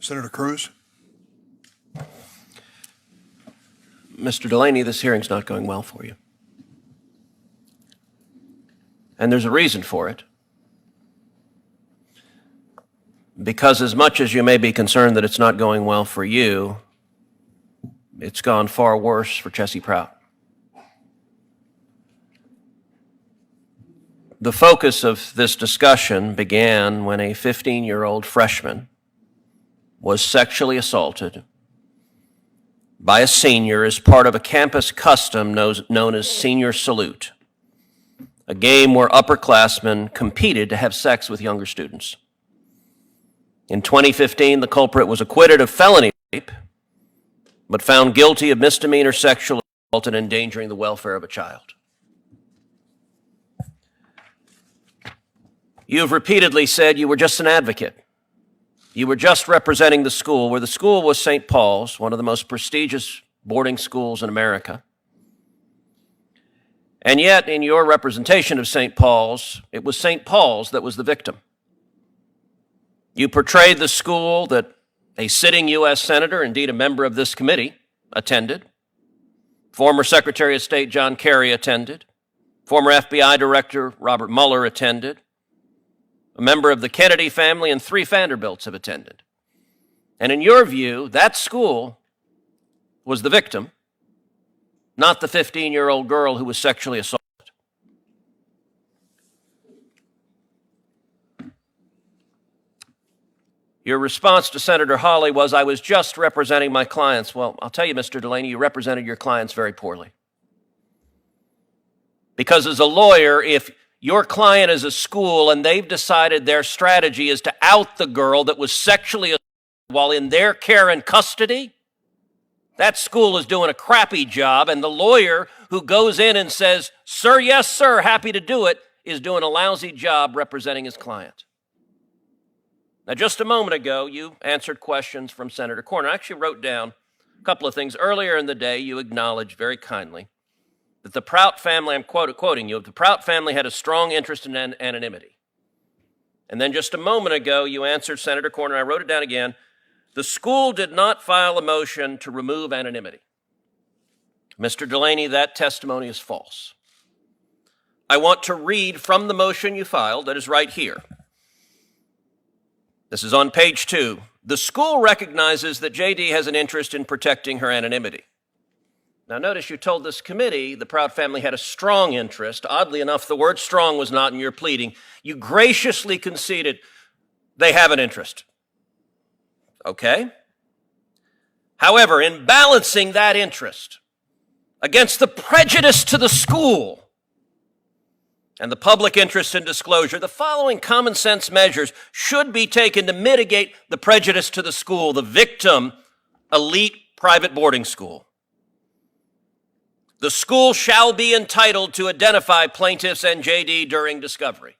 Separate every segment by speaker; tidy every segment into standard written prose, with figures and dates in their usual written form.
Speaker 1: Senator Cruz.
Speaker 2: Mr. Delaney, this hearing's not going well for you. And there's a reason for it. Because as much as you may be concerned that it's not going well for you, it's gone far worse for Chessie Prout. The focus of this discussion began when a 15-year-old freshman was sexually assaulted by a senior as part of a campus custom known as Senior Salute, a game where upperclassmen competed to have sex with younger students. In 2015, the culprit was acquitted of felony rape, but found guilty of misdemeanor sexual assault and endangering the welfare of a child. You have repeatedly said you were just an advocate. You were just representing the school, where the school was St. Paul's, one of the most prestigious boarding schools in America. And yet, in your representation of St. Paul's, it was St. Paul's that was the victim. You portrayed the school that a sitting U.S. Senator, indeed a member of this committee, attended. Former Secretary of State John Kerry attended. Former FBI Director Robert Mueller attended. A member of the Kennedy family and 3 Vanderbilts have attended. And in your view, that school was the victim, not the 15-year-old girl who was sexually assaulted. Your response to Senator Hawley was, I was just representing my clients. Well, I'll tell you, Mr. Delaney, you represented your clients very poorly. Because as a lawyer, if your client is a school and they've decided their strategy is to out the girl that was sexually assaulted while in their care and custody, that school is doing a crappy job, and the lawyer who goes in and says, sir, yes, sir, happy to do it, is doing a lousy job representing his client. Now, just a moment ago, you answered questions from Senator Corner. I actually wrote down a couple of things. Earlier in the day, you acknowledged very kindly that the Prout family, I'm quoting you, the Prout family had a strong interest in anonymity. And then just a moment ago, you answered Senator Corner, I wrote it down again, the school did not file a motion to remove anonymity. Mr. Delaney, that testimony is false. I want to read from the motion you filed that is right here. This is on page 2. The school recognizes that JD has an interest in protecting her anonymity. Now notice you told this committee the Prout family had a strong interest. Oddly enough, the word strong was not in your pleading. You graciously conceded they have an interest. Okay? However, in balancing that interest against the prejudice to the school and the public interest in disclosure, the following common sense measures should be taken to mitigate the prejudice to the school, the victim, elite private boarding school. The school shall be entitled to identify plaintiffs and JD during discovery.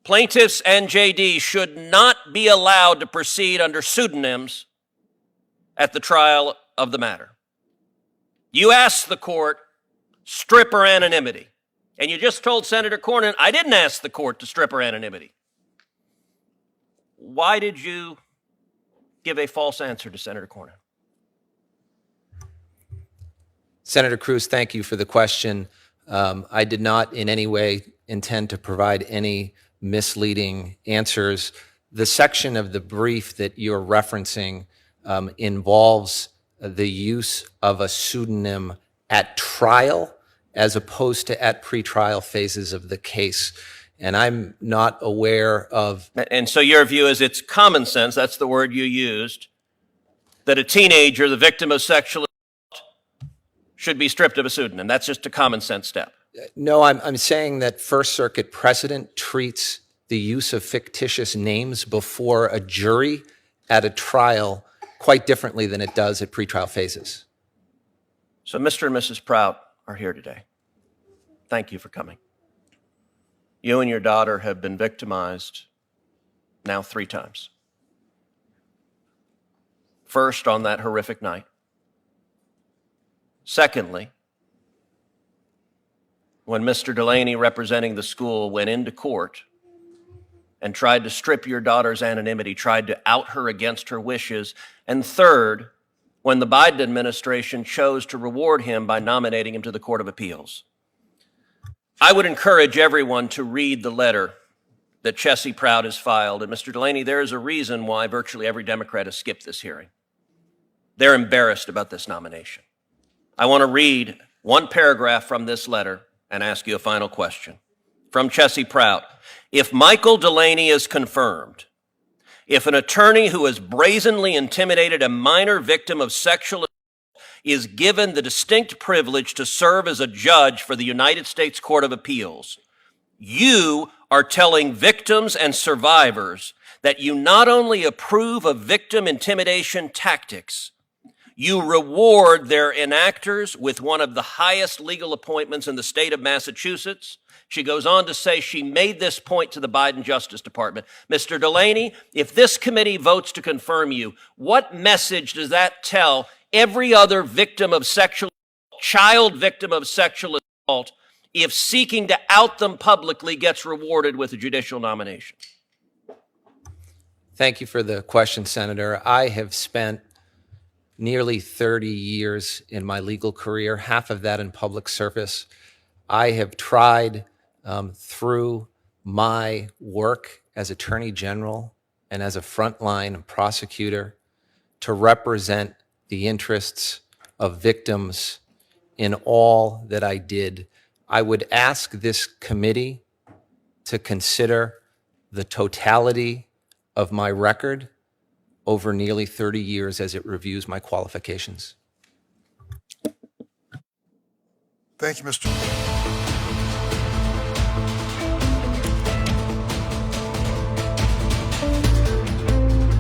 Speaker 2: Plaintiffs and JD should not be allowed to proceed under pseudonyms at the trial of the matter. You asked the court, strip her anonymity. And you just told Senator Cornyn, I didn't ask the court to strip her anonymity. Why did you give a false answer to Senator Cornyn?
Speaker 3: Senator Cruz, thank you for the question. I did not in any way intend to provide any misleading answers. The section of the brief that you're referencing involves the use of a pseudonym at trial as opposed to at pretrial phases of the case. And I'm not aware of...
Speaker 2: And so your view is it's common sense, that's the word you used, that a teenager, the victim of sexual assault, should be stripped of a pseudonym. That's just a common sense step.
Speaker 3: No, I'm saying that First Circuit precedent treats the use of fictitious names before a jury at a trial quite differently than it does at pretrial phases.
Speaker 2: So Mr. and Mrs. Prout are here today. Thank you for coming. You and your daughter have been victimized now 3 times. First, on that horrific night. Secondly, when Mr. Delaney, representing the school, went into court and tried to strip your daughter's anonymity, tried to out her against her wishes. And third, when the Biden administration chose to reward him by nominating him to the Court of Appeals. I would encourage everyone to read the letter that Chessie Proud has filed. And Mr. Delaney, there is a reason why virtually every Democrat has skipped this hearing. They're embarrassed about this nomination. I want to read one paragraph from this letter and ask you a final question. From Chessie Proud. If Michael Delaney is confirmed, if an attorney who has brazenly intimidated a minor victim of sexual assault is given the distinct privilege to serve as a judge for the United States Court of Appeals, you are telling victims and survivors that you not only approve of victim intimidation tactics, you reward their enactors with one of the highest legal appointments in the state of Massachusetts. She goes on to say she made this point to the Biden Justice Department. Mr. Delaney, if this committee votes to confirm you, what message does that tell every other victim of child victim of sexual assault, if seeking to out them publicly gets rewarded with a judicial nomination?
Speaker 3: Thank you for the question, Senator. I have spent nearly 30 years in my legal career, half of that in public service. I have tried through my work as Attorney General and as a frontline prosecutor to represent the interests of victims in all that I did. I would ask this committee to consider the totality of my record over nearly 30 years as it reviews my qualifications.
Speaker 1: Thank you, Mr.